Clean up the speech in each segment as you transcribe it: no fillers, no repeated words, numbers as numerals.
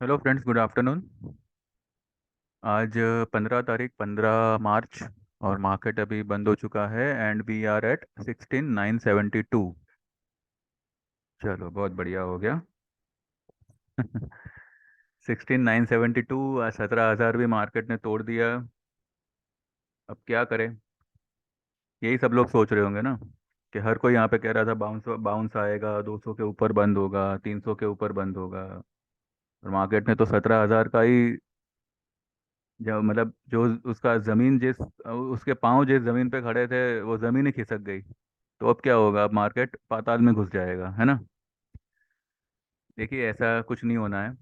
Hello friends, good afternoon. आज 15 तारीख, 15 मार्च, और मार्केट अभी बंद हो चुका है एंड वी आर एट 16,972। चलो, बहुत बढ़िया हो गया। 16,972, आज 17,000 भी मार्केट ने तोड़ दिया। अब क्या करें? यही सब लोग सोच रहे होंगे ना, कि हर कोई यहाँ पे कह रहा था बाउंस बाउंस आएगा, 200 के ऊपर बंद होगा, 300 के ऊपर बंद होगा। और मार्केट ने तो 17,000 का ही, जो मतलब जो उसका जमीन जिस उसके पांव जिस जमीन पे खड़े थे, वो जमीन ही खिसक गई। तो अब क्या होगा? अब मार्केट पाताल में घुस जाएगा, है ना। देखिए, ऐसा कुछ नहीं होना है।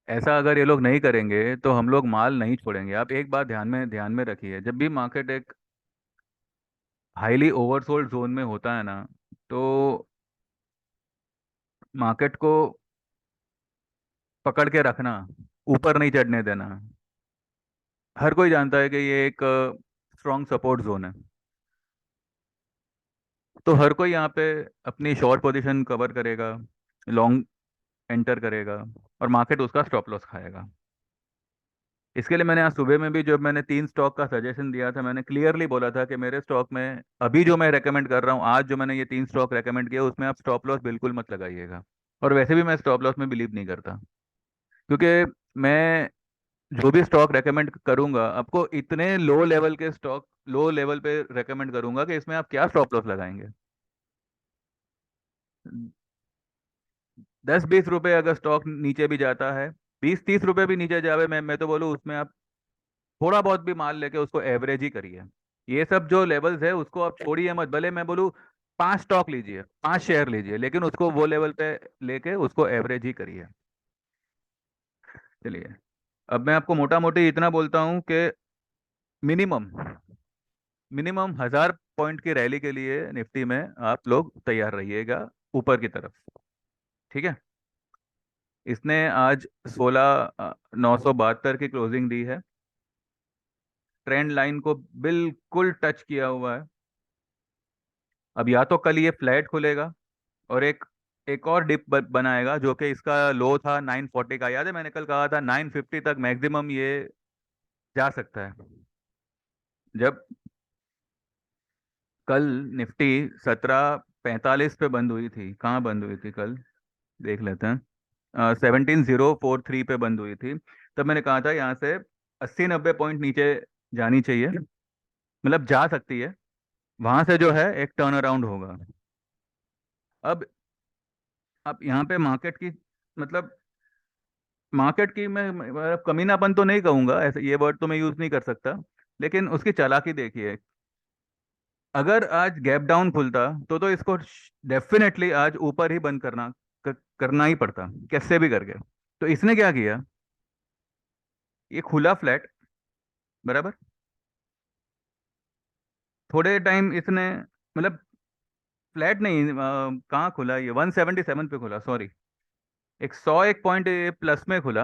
ऐसा अगर ये लोग नहीं करेंगे तो हम लोग माल नहीं छोड़ेंगे। आप एक बात ध्यान में रखिए, जब भी मार्केट एक हाईली ओवरसोल्ड जोन में होता है ना, तो मार्केट को पकड़ के रखना, ऊपर नहीं चढ़ने देना। हर कोई जानता है कि ये एक स्ट्रॉन्ग सपोर्ट जोन है। तो हर कोई यहाँ पे अपनी शॉर्ट पोजीशन कवर करेगा, लॉन्ग एंटर करेगा, और मार्केट उसका स्टॉप लॉस खाएगा। इसके लिए मैंने आज सुबह में भी, जब मैंने 3 स्टॉक का सजेशन दिया था, मैंने क्लियरली बोला था कि मेरे स्टॉक में अभी जो मैं रेकमेंड कर रहा हूँ, आज जो मैंने ये 3 स्टॉक रेकमेंड किया, उसमें आप स्टॉप लॉस बिल्कुल मत लगाइएगा। और वैसे भी मैं स्टॉप लॉस में बिलीव नहीं करता, क्योंकि मैं जो भी स्टॉक रेकमेंड करूंगा आपको, इतने लो लेवल के स्टॉक, लो लेवल पे रेकमेंड करूंगा कि इसमें आप क्या स्टॉप लॉस लगाएंगे। 10-20 रुपए अगर स्टॉक नीचे भी जाता है, 20-30 रुपए भी नीचे जावे, मैं तो बोलूँ उसमें आप थोड़ा बहुत भी माल लेके उसको एवरेज ही करिए। ये सब जो लेवल्स है उसको आप छोड़िए मत। भले मैं बोलूँ 5 स्टॉक लीजिए, 5 शेयर लीजिए, लेकिन उसको वो लेवल पे लेके उसको एवरेज ही करिए। चलिए, अब मैं आपको मोटा मोटी इतना बोलता हूँ कि मिनिमम मिनिमम 1,000 पॉइंट की रैली के लिए निफ्टी में आप लोग तैयार रहिएगा, ऊपर की तरफ। ठीक है। इसने आज 16,972 की क्लोजिंग दी है। ट्रेंड लाइन को बिल्कुल टच किया हुआ है। अब या तो कल ये फ्लैट खुलेगा और एक एक और डिप बनाएगा, जो कि इसका लो था 940 का। याद है मैंने कल कहा था 950 तक मैक्सिमम ये जा सकता है। जब कल निफ्टी 1745 पे बंद हुई थी, कहाँ बंद हुई थी कल, देख लेते हैं। 17,043 पे बंद हुई थी। तब मैंने कहा था यहाँ से 80-90 पॉइंट नीचे जानी चाहिए, मतलब जा सकती है। वहां से जो है एक टर्न अराउंड होगा। अब अब यहाँ पे मार्केट की, मतलब मार्केट की मैं कमीनापन तो नहीं कहूंगा, ऐसे ये वर्ड तो मैं यूज नहीं कर सकता, लेकिन उसकी चालाकी देखिए। अगर आज गैप डाउन खुलता तो इसको डेफिनेटली आज ऊपर ही बंद करना ही पड़ता, कैसे भी करके। तो इसने क्या किया? ये खुला फ्लैट, बराबर। थोड़े टाइम इसने, मतलब फ्लैट नहीं, कहाँ खुला ये? 177 पे खुला, सॉरी। 101 पॉइंट प्लस में खुला।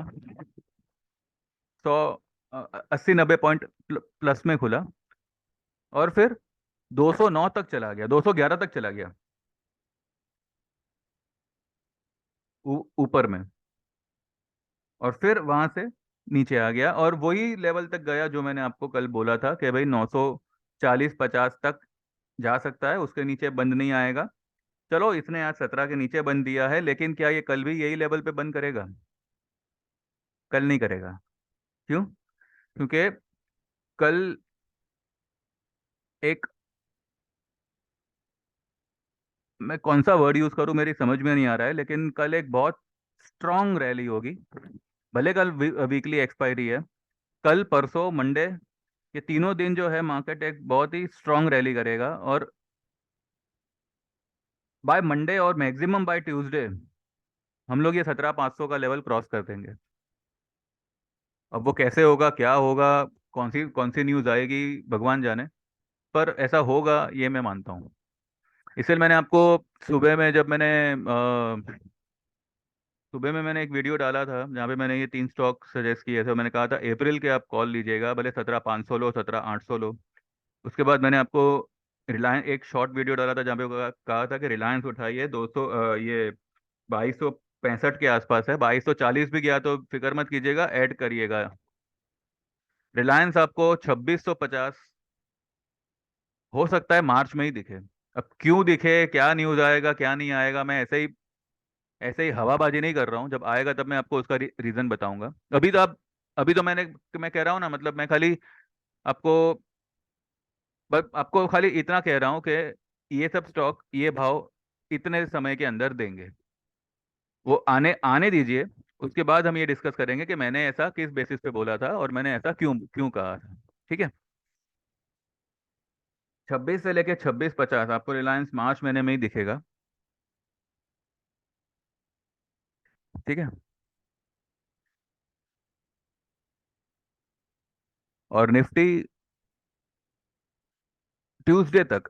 100, 80-90 पॉइंट प्लस में खुला। और फिर 209 तक चला गया, 211 तक चला गया, ऊपर में। और फिर वहां से नीचे आ गया, और वही लेवल तक गया जो मैंने आपको कल बोला था कि भाई 940-50 तक जा सकता है, उसके नीचे बंद नहीं आएगा। चलो, इसने आज 17 के नीचे बंद दिया है, लेकिन क्या ये कल भी यही लेवल पे बंद करेगा? कल नहीं करेगा। क्यों? क्योंकि कल एक, मैं कौन सा वर्ड यूज करूं मेरी समझ में नहीं आ रहा है, लेकिन कल एक बहुत स्ट्रांग रैली होगी। भले कल वीकली एक्सपायरी है, कल परसों मंडे, ये तीनों दिन जो है मार्केट एक बहुत ही स्ट्रांग रैली करेगा। और बाय मंडे और मैक्सिमम बाय ट्यूसडे हम लोग ये 17,500 का लेवल क्रॉस कर देंगे। अब वो कैसे होगा, क्या होगा, कौन सी न्यूज़ आएगी, भगवान जाने। पर ऐसा होगा ये मैं मानता हूँ। इसलिए मैंने आपको सुबह में, जब मैंने सुबह में मैंने एक वीडियो डाला था जहाँ पे मैंने ये 3 स्टॉक सजेस्ट किए थे। मैंने कहा था अप्रैल के आप कॉल लीजिएगा, भले 17,500 लो, 17,800 लो। उसके बाद मैंने आपको एक शॉर्ट वीडियो डाला था जहाँ पे कहा था कि रिलायंस उठाइए 200, ये 2200 65 के आसपास है, 2240 भी गया तो फिक्र मत कीजिएगा, ऐड करिएगा। रिलायंस आपको 2650 हो सकता है मार्च में ही दिखे। अब क्यों दिखे, क्या न्यूज आएगा क्या नहीं आएगा, मैं ऐसे ही हवाबाजी नहीं कर रहा हूँ। जब आएगा तब मैं आपको उसका रीजन बताऊंगा। अभी तो मैं कह रहा हूँ ना, मतलब मैं खाली आपको बस आपको खाली इतना कह रहा हूँ कि ये सब स्टॉक ये भाव इतने समय के अंदर देंगे। वो आने आने दीजिए, उसके बाद हम ये डिस्कस करेंगे कि मैंने ऐसा किस बेसिस पे बोला था और मैंने ऐसा क्यों क्यों कहा था। ठीक है। 26 से लेके 2650 आपको रिलायंस मार्च महीने में ही दिखेगा। ठीक है। और निफ्टी ट्यूसडे तक,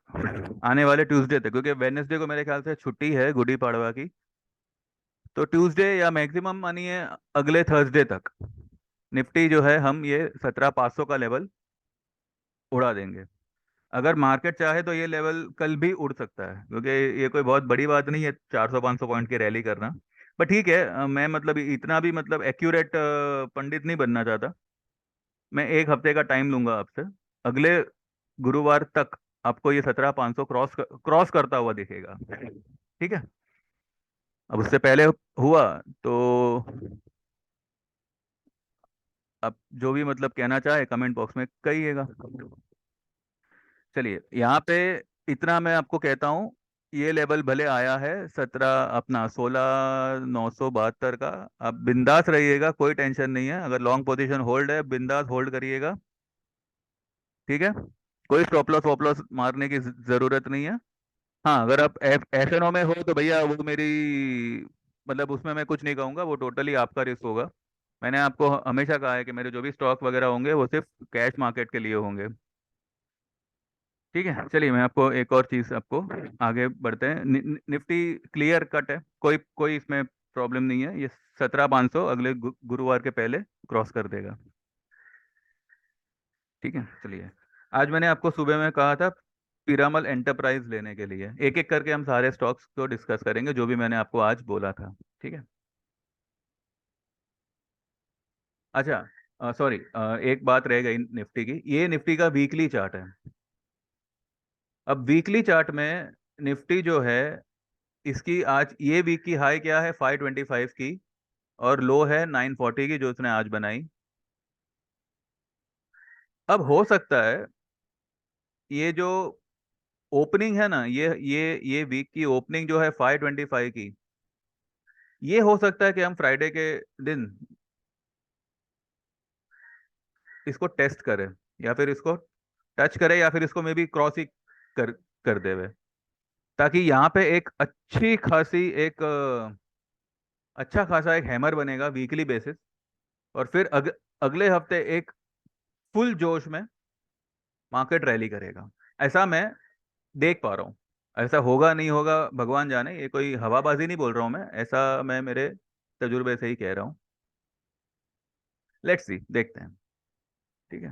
आने वाले ट्यूसडे तक, क्योंकि वेडनेसडे को मेरे ख्याल से छुट्टी है गुड़ी पड़वा की, तो ट्यूसडे या मैक्सिमम मानिए अगले थर्सडे तक निफ्टी जो है हम ये 17500 का लेवल उड़ा देंगे। अगर मार्केट चाहे तो ये लेवल कल भी उड़ सकता है, क्योंकि ये कोई बहुत बड़ी बात नहीं है 400 500 पॉइंट की रैली करना। पर ठीक है, मैं मतलब इतना भी मतलब एक्यूरेट पंडित नहीं बनना चाहता। मैं एक हफ्ते का टाइम लूंगा आपसे। अगले गुरुवार तक आपको ये 17500 क्रॉस करता हुआ दिखेगा। ठीक है। अब उससे पहले हुआ तो आप जो भी मतलब कहना चाहे कमेंट बॉक्स में कहिएगा। चलिए यहाँ पे इतना मैं आपको कहता हूँ, ये लेवल भले आया है 16 972 का। आप बिंदास रहिएगा, कोई टेंशन नहीं है। अगर लॉन्ग पोजीशन होल्ड है बिंदास होल्ड करिएगा। ठीक है। कोई स्टॉप लॉस वॉप लॉस मारने की जरूरत नहीं है। हाँ, अगर आप एफ एन ओ में हो तो भैया वो मेरी मतलब उसमें मैं कुछ नहीं कहूँगा, वो टोटली आपका रिस्क होगा। मैंने आपको हमेशा कहा है कि मेरे जो भी स्टॉक वगैरह होंगे वो सिर्फ कैश मार्केट के लिए होंगे। ठीक है। चलिए मैं आपको एक और चीज़ आपको आगे बढ़ते हैं। निफ्टी क्लियर कट है, कोई कोई इसमें प्रॉब्लम नहीं है। ये 17500 अगले गुरुवार के पहले क्रॉस कर देगा। ठीक है। चलिए, आज मैंने आपको सुबह में कहा था पीरामल एंटरप्राइज लेने के लिए, एक एक करके हम सारे स्टॉक्स को डिस्कस करेंगे जो भी मैंने आपको आज बोला था। ठीक है। अच्छा, सॉरी, एक बात रह गई निफ्टी की, ये निफ्टी का वीकली चार्ट है। अब वीकली चार्ट में निफ्टी जो है, इसकी आज ये वीक की हाई क्या है 525 की, और लो है 940 की जो उसने आज बनाई। अब हो सकता है ये जो ओपनिंग है ना, ये वीक की ओपनिंग जो है 525 की, ये हो सकता है कि हम फ्राइडे के दिन इसको टेस्ट करें, या फिर इसको टच करें, या फिर इसको मे बी क्रॉस ही कर कर देवे, ताकि यहाँ पे एक अच्छी खासी एक अच्छा खासा एक हैमर बनेगा वीकली बेसिस। और फिर अगले हफ्ते एक फुल जोश में मार्केट रैली करेगा। ऐसा मैं देख पा रहा हूँ। ऐसा होगा नहीं होगा भगवान जाने, ये कोई हवाबाजी नहीं बोल रहा हूँ मैं, ऐसा मैं मेरे तजुर्बे से ही कह रहा हूँ। लेट्स सी, देखते हैं। ठीक है।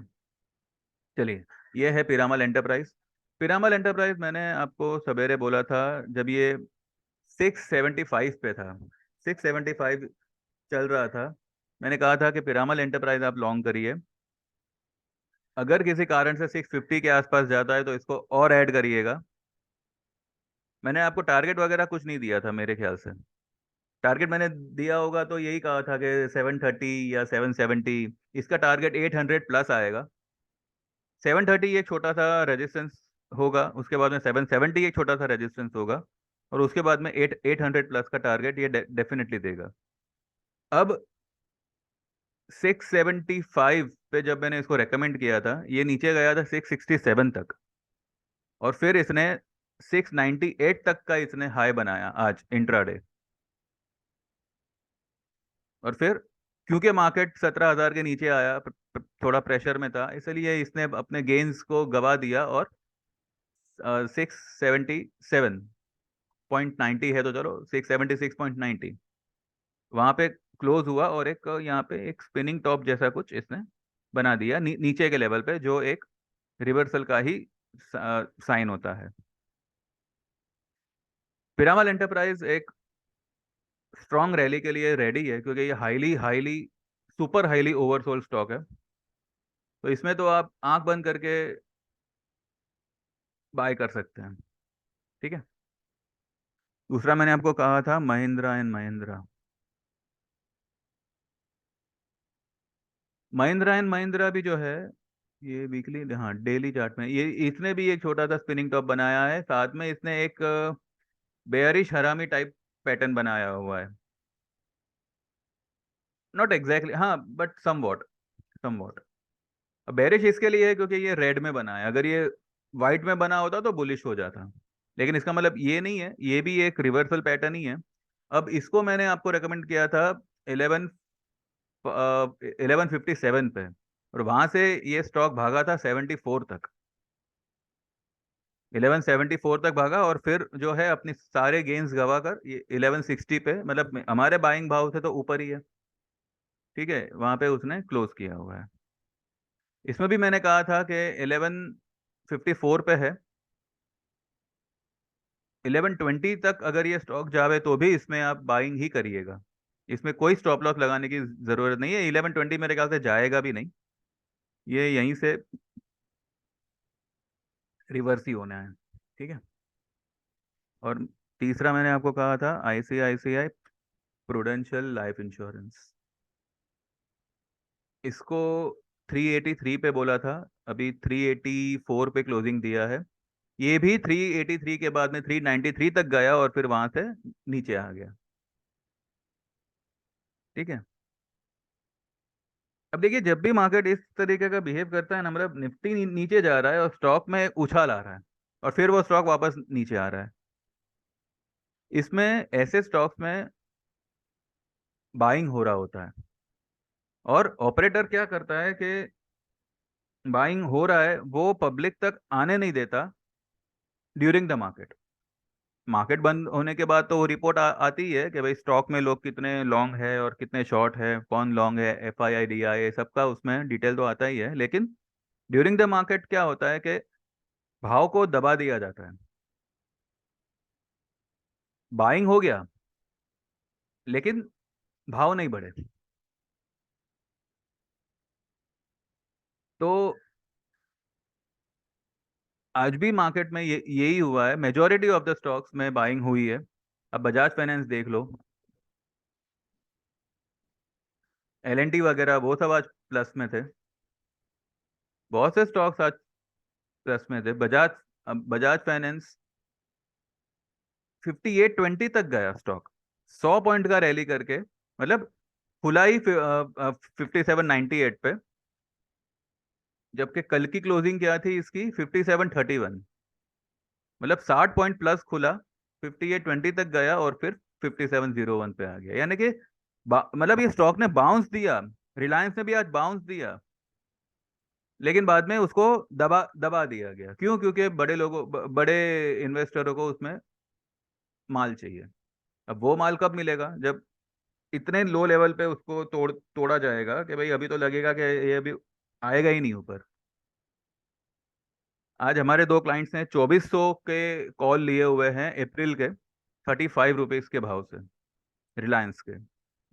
चलिए, ये है पिरामल एंटरप्राइज। पिरामल एंटरप्राइज मैंने आपको सवेरे बोला था जब ये 675 पे था, 675 चल रहा था, मैंने कहा था कि पिरामल एंटरप्राइज आप लॉन्ग करिए। अगर किसी कारण से 650 के आसपास जाता है तो इसको और ऐड करिएगा। मैंने आपको टारगेट वगैरह कुछ नहीं दिया था मेरे ख्याल से। टारगेट मैंने दिया होगा तो यही कहा था कि 730 या 770। इसका टारगेट 800 प्लस आएगा। 730 एक छोटा सा रेजिस्टेंस होगा, उसके बाद में 770 एक छोटा सा रेजिस्टेंस होगा, और उसके बाद में 800 प्लस का टारगेट ये डेफिनेटली देगा। अब 675 पे जब मैंने इसको रेकमेंड किया था, ये नीचे गया था 667 तक, और फिर इसने 698 तक का इसने हाई बनाया आज इंट्राडे। और फिर क्योंकि मार्केट 17000 के नीचे आया, थोड़ा प्रेशर में था, इसलिए इसने अपने गेन्स को गवा दिया, और 677.90 है तो चलो 676.90 वहां पे क्लोज हुआ, और एक यहाँ पे एक स्पिनिंग टॉप जैसा कुछ इसने बना दिया नीचे के लेवल पे, जो एक रिवर्सल का ही साइन होता है। पिरामल एंटरप्राइज एक स्ट्रॉन्ग रैली के लिए रेडी है, क्योंकि ये highly highly super highly oversold stock है। तो इसमें तो आप आंख बंद करके बाय कर सकते हैं। ठीक है। दूसरा मैंने आपको कहा था महिंद्रा एंड महिंद्रा। महिंद्रा एंड महिंद्रा भी जो है, ये वीकली, हाँ डेली चार्ट में, ये इसने भी एक छोटा सा स्पिनिंग टॉप बनाया है, साथ में इसने एक बेयरिश हरामी टाइप पैटर्न बनाया हुआ है। नॉट एग्जैक्टली, हाँ, but somewhat, somewhat. Bearish इसके लिए है क्योंकि ये रेड में बना है, अगर ये वाइट में बना होता तो बुलिश हो जाता। लेकिन इसका मतलब ये नहीं है, ये भी एक रिवर्सल पैटर्न ही है। अब इसको मैंने आपको रेकमेंड किया था 1157 पे, और वहां से ये स्टॉक भागा था 74 तक। 1174 तक भागा, और फिर जो है अपनी सारे गेन्स गवा कर ये 1160 पे, मतलब हमारे बाइंग भाव से तो ऊपर ही है। ठीक है, वहां पे उसने क्लोज किया हुआ है। इसमें भी मैंने कहा था कि 1154 पे है। 1120 तक अगर ये स्टॉक जावे तो भी इसमें आप बाइंग ही करिएगा। इसमें कोई स्टॉप लॉस लगाने की जरूरत नहीं है। 1120 मेरे ख्याल से जाएगा भी नहीं, ये यहीं से रिवर्स ही होना है। ठीक है। और तीसरा मैंने आपको कहा था आईसीआईसीआई प्रूडेंशियल लाइफ इंश्योरेंस। इसको 383 पे बोला था, अभी 384 पे क्लोजिंग दिया है। ये भी 383 के बाद में 393 तक गया और फिर वहां से नीचे आ गया। ठीक है। अब देखिए, जब भी मार्केट इस तरीके का बिहेव करता है ना, मतलब निफ्टी नीचे जा रहा है और स्टॉक में उछाल आ रहा है, और फिर वो स्टॉक वापस नीचे आ रहा है, इसमें ऐसे स्टॉक्स में बाइंग हो रहा होता है। और ऑपरेटर क्या करता है कि बाइंग हो रहा है वो पब्लिक तक आने नहीं देता ड्यूरिंग द मार्केट। मार्केट बंद होने के बाद तो वो रिपोर्ट आती है कि भाई स्टॉक में लोग कितने लॉन्ग है और कितने शॉर्ट है, कौन लॉन्ग है, F I I D I, सबका उसमें डिटेल तो आता ही है। लेकिन ड्यूरिंग द मार्केट क्या होता है कि भाव को दबा दिया जाता है। बाइंग हो गया लेकिन भाव नहीं बढ़े। तो आज भी मार्केट में ये यही हुआ है, मेजोरिटी ऑफ द स्टॉक्स में बाइंग हुई है। अब बजाज फाइनेंस देख लो, एल एन टी वगैरह, वो सब आज प्लस में थे। बहुत से स्टॉक्स आज प्लस में थे। बजाज फाइनेंस 5820 तक गया स्टॉक, 100 पॉइंट का रैली करके, मतलब खुला ही 5798 पे, जबकि कल की क्लोजिंग क्या थी इसकी, 5731। मतलब 60 पॉइंट प्लस खुला, 5820 तक गया और फिर 5701 पे आ गया। यानी कि मतलब ये स्टॉक ने बाउंस दिया, रिलायंस ने भी आज बाउंस दिया, लेकिन बाद में उसको दबा दबा दिया गया। क्यों? क्योंकि बड़े लोगों बड़े इन्वेस्टरों को उसमें माल चाहिए। अब वो माल कब मिलेगा? जब इतने लो लेवल पे उसको तोड़ा जाएगा कि भाई अभी तो लगेगा कि ये अभी आएगा ही नहीं ऊपर। आज हमारे दो क्लाइंट्स ने 2400 के कॉल लिए हुए हैं अप्रैल के, 35 रुपीज के भाव से, रिलायंस के।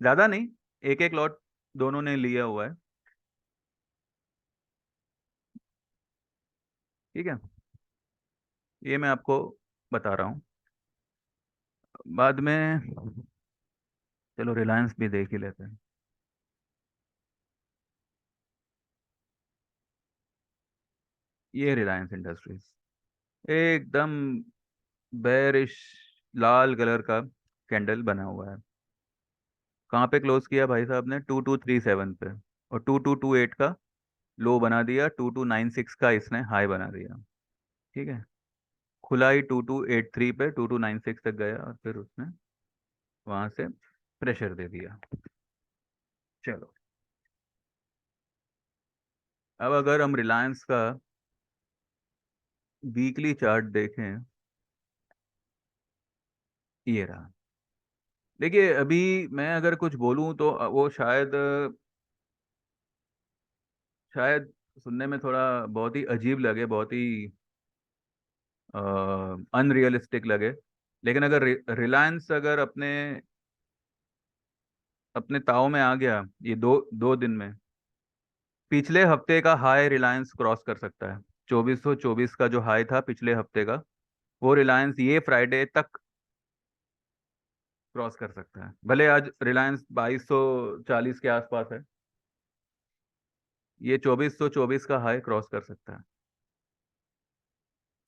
ज़्यादा नहीं, एक एक लॉट दोनों ने लिया हुआ है। ठीक है, ये मैं आपको बता रहा हूँ। बाद में चलो रिलायंस भी देख ही लेते हैं। ये रिलायंस इंडस्ट्रीज एकदम बेरिश लाल कलर का कैंडल बना हुआ है। कहाँ पे क्लोज किया भाई साहब ने? 2237 पे, और 2228 का लो बना दिया, 2296 का इसने हाई बना दिया। ठीक है। खुला ही 2283 पे, 2296 तक गया और फिर उसने वहां से प्रेशर दे दिया। चलो, अब अगर हम रिलायंस का वीकली चार्ट देखें, ये रहा। देखिए, अभी मैं अगर कुछ बोलूं तो वो शायद सुनने में थोड़ा बहुत ही अजीब लगे, बहुत ही अनरियलिस्टिक लगे। लेकिन अगर रिलायंस अगर अपने अपने ताव में आ गया ये दो दो दिन में। पिछले हफ्ते का हाई रिलायंस क्रॉस कर सकता है। 2424 का जो हाई था पिछले हफ्ते का, वो रिलायंस ये फ्राइडे तक क्रॉस कर सकता है। भले आज रिलायंस 2240 के आसपास है, ये 2424 का हाई क्रॉस कर सकता है।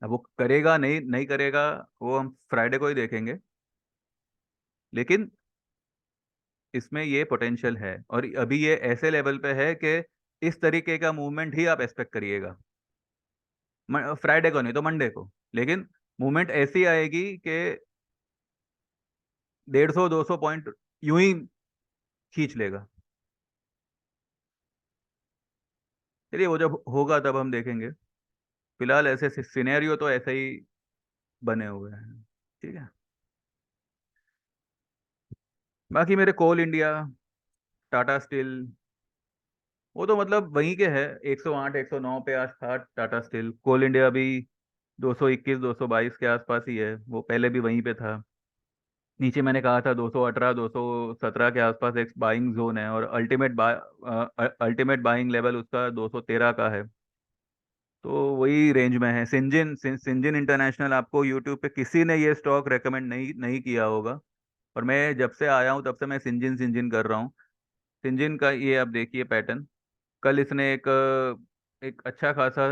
अब वो करेगा नहीं नहीं करेगा, वो हम फ्राइडे को ही देखेंगे। लेकिन इसमें ये पोटेंशियल है, और अभी ये ऐसे लेवल पे है कि इस तरीके का मूवमेंट ही आप एक्सपेक्ट करिएगा। फ्राइडे को नहीं तो मंडे को, लेकिन मूवमेंट ऐसी आएगी कि 150-200 पॉइंट यूं ही खींच लेगा। चलिए वो जब होगा तब हम देखेंगे। फिलहाल ऐसे सिनेरियो तो ऐसे ही बने हुए हैं। ठीक है। बाकी मेरे कोल इंडिया, टाटा स्टील, वो तो मतलब वहीं के है। 108 109 पे आज था टाटा स्टील। कोल इंडिया भी 221 222 के आसपास ही है, वो पहले भी वहीं पे था। नीचे मैंने कहा था 218 217 के आसपास एक बाइंग जोन है, और अल्टीमेट बाइंग लेवल उसका 213 का है। तो वही रेंज में है। सिंजिन इंटरनेशनल, आपको यूट्यूब पे किसी ने ये स्टॉक रेकमेंड नहीं नहीं किया होगा, और मैं जब से आया हूँ तब से मैं सिंजिन सिंजिन कर रहा हूँ। सिंजिन का ये आप देखिए पैटर्न। कल इसने एक अच्छा खासा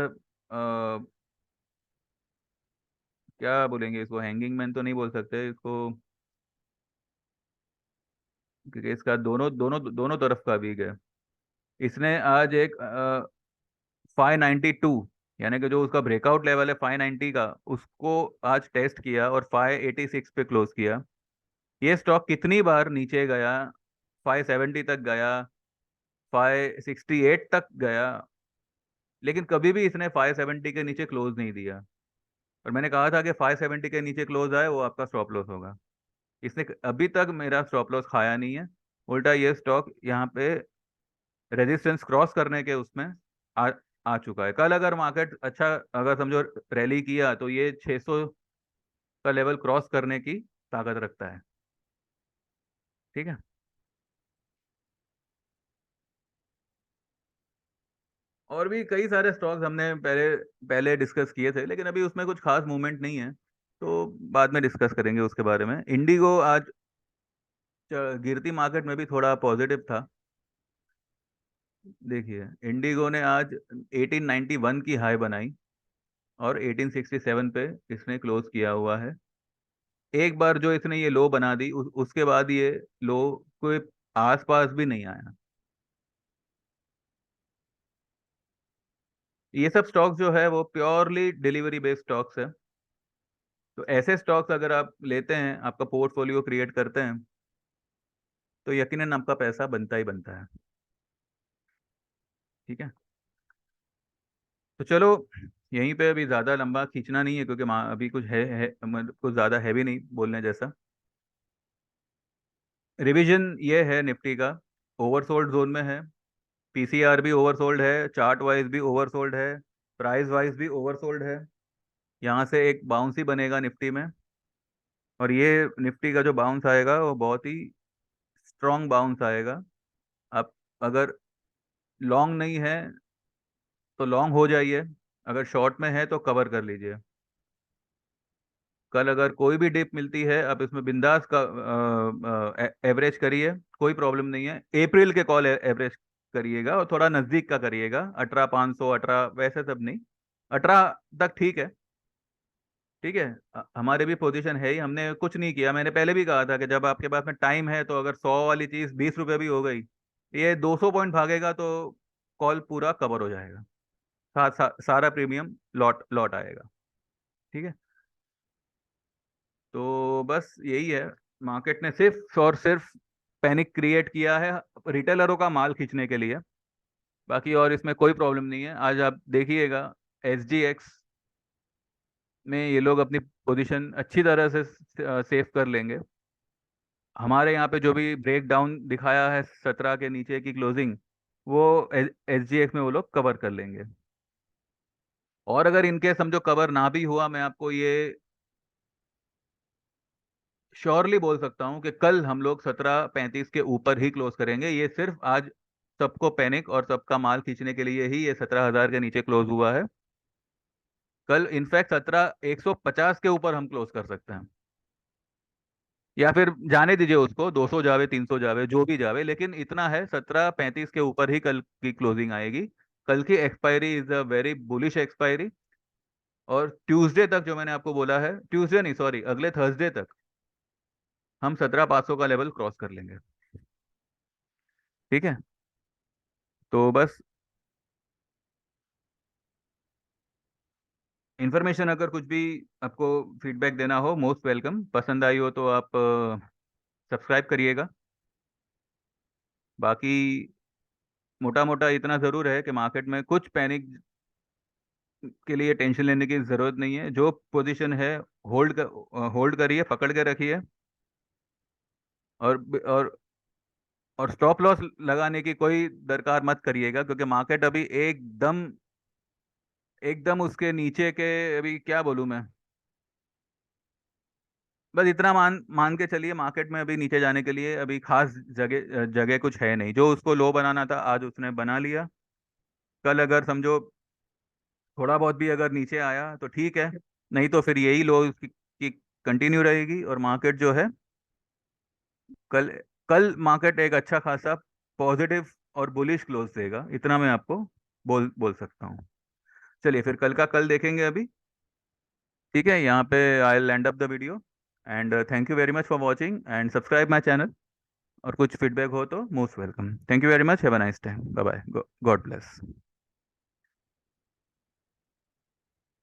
क्या बोलेंगे इसको, हैंगिंग मैन तो नहीं बोल सकते इसको, क्योंकि इसका दोनों दोनों दोनों तरफ का वीक है। इसने आज एक 592, यानी कि जो उसका ब्रेकआउट लेवल है 590 का, उसको आज टेस्ट किया और 586 पे क्लोज किया। ये स्टॉक कितनी बार नीचे गया, 570 तक गया, 568 तक गया, लेकिन कभी भी इसने 570 के नीचे क्लोज नहीं दिया। और मैंने कहा था कि 570 के नीचे क्लोज आए वो आपका स्टॉप लॉस होगा। इसने अभी तक मेरा स्टॉप लॉस खाया नहीं है। उल्टा ये स्टॉक यहाँ पे रेजिस्टेंस क्रॉस करने के उसमें आ आ चुका है। कल अगर मार्केट अच्छा, अगर समझो रैली किया, तो ये 600 का लेवल क्रॉस करने की ताकत रखता है। ठीक है। और भी कई सारे स्टॉक्स हमने पहले पहले डिस्कस किए थे, लेकिन अभी उसमें कुछ खास मूवमेंट नहीं है, तो बाद में डिस्कस करेंगे उसके बारे में। इंडिगो आज गिरती मार्केट में भी थोड़ा पॉजिटिव था। देखिए इंडिगो ने आज 1891 की हाई बनाई, और 1867 पे इसने क्लोज किया हुआ है। एक बार जो इसने ये लो बना दी, उसके बाद ये लो कोई आसपास भी नहीं आया। ये सब स्टॉक्स जो है वो प्योरली डिलीवरी बेस्ड स्टॉक्स है। तो ऐसे स्टॉक्स अगर आप लेते हैं, आपका पोर्टफोलियो क्रिएट करते हैं, तो यकीनन आपका पैसा बनता ही बनता है। ठीक है। तो चलो, यहीं पे अभी ज़्यादा लंबा खींचना नहीं है, क्योंकि अभी कुछ है मतलब कुछ ज़्यादा हैवी नहीं बोलने जैसा। रिवीजन ये है निफ्टी का, ओवरसोल्ड जोन में है। पीसीआर भी ओवरसोल्ड है, चार्ट वाइज भी ओवरसोल्ड है, प्राइस वाइज भी ओवरसोल्ड है। यहाँ से एक बाउंस ही बनेगा निफ्टी में, और ये निफ्टी का जो बाउंस आएगा वो बहुत ही स्ट्रॉन्ग बाउंस आएगा। आप अगर लॉन्ग नहीं है तो लॉन्ग हो जाइए, अगर शॉर्ट में है तो कवर कर लीजिए। कल अगर कोई भी डिप मिलती है, आप इसमें बिंदास का एवरेज करिए, कोई प्रॉब्लम नहीं है। अप्रैल के कॉल एवरेज करिएगा, और थोड़ा नज़दीक का करिएगा, 18,500 18 वैसे सब नहीं, 18 तक ठीक है। ठीक है। हमारे भी पोजीशन है ही, हमने कुछ नहीं किया। मैंने पहले भी कहा था कि जब आपके पास में टाइम है, तो अगर 100 वाली चीज़ 20 रुपये भी हो गई, ये 200 पॉइंट भागेगा तो कॉल पूरा कवर हो जाएगा। सारा प्रीमियम लौट लौट आएगा। ठीक है। तो बस यही है। मार्केट ने सिर्फ और सिर्फ पैनिक क्रिएट किया है रिटेलरों का माल खींचने के लिए। बाकी और इसमें कोई प्रॉब्लम नहीं है। आज आप देखिएगा SGX में ये लोग अपनी पोजीशन अच्छी तरह से सेव कर लेंगे। हमारे यहाँ पे जो भी ब्रेक डाउन दिखाया है 17 के नीचे की क्लोजिंग, वो SGX में वो लोग कवर कर लेंगे। और अगर इनके समझो कवर ना भी हुआ, मैं आपको ये श्योरली बोल सकता हूँ कि कल हम लोग 17.35 के ऊपर ही क्लोज करेंगे। ये सिर्फ आज सबको पैनिक और सबका माल खींचने के लिए ही ये 17,000 के नीचे क्लोज हुआ है। कल इनफैक्ट 17,150 के ऊपर हम क्लोज कर सकते हैं, या फिर जाने दीजिए उसको, 200 जावे 300 जावे जो भी जावे, लेकिन इतना है 17.35 के ऊपर ही कल की क्लोजिंग आएगी। कल की expiry is a very bullish expiry. और ट्यूसडे तक जो मैंने आपको बोला है, ट्यूसडे नहीं सॉरी, अगले थर्सडे तक हम 17,500 का लेवल क्रॉस कर लेंगे। ठीक है, तो बस इंफॉर्मेशन, अगर कुछ भी आपको फीडबैक देना हो मोस्ट वेलकम। पसंद आई हो तो आप सब्सक्राइब करिएगा। बाकी मोटा मोटा इतना ज़रूर है कि मार्केट में कुछ पैनिक के लिए टेंशन लेने की ज़रूरत नहीं है। जो पोजीशन है होल्ड करिए, पकड़ के रखिए। और और और स्टॉप लॉस लगाने की कोई दरकार मत करिएगा, क्योंकि मार्केट अभी एकदम एकदम उसके नीचे के, अभी क्या बोलूं मैं, बस इतना मान मान के चलिए, मार्केट में अभी नीचे जाने के लिए अभी खास जगह जगह कुछ है नहीं। जो उसको लो बनाना था आज उसने बना लिया। कल अगर समझो थोड़ा बहुत भी अगर नीचे आया तो ठीक है, नहीं तो फिर यही लो की कंटिन्यू रहेगी। और मार्केट जो है कल कल मार्केट एक अच्छा खासा पॉजिटिव और बुलिश क्लोज देगा, इतना मैं आपको बोल बोल सकता हूँ। चलिए फिर कल का कल देखेंगे अभी। ठीक है, यहाँ पे I land up the video. And thank you very much for watching and subscribe my channel. और कुछ फीडबैक हो तो most welcome. Thank you very much, have a nice time, bye bye, God bless.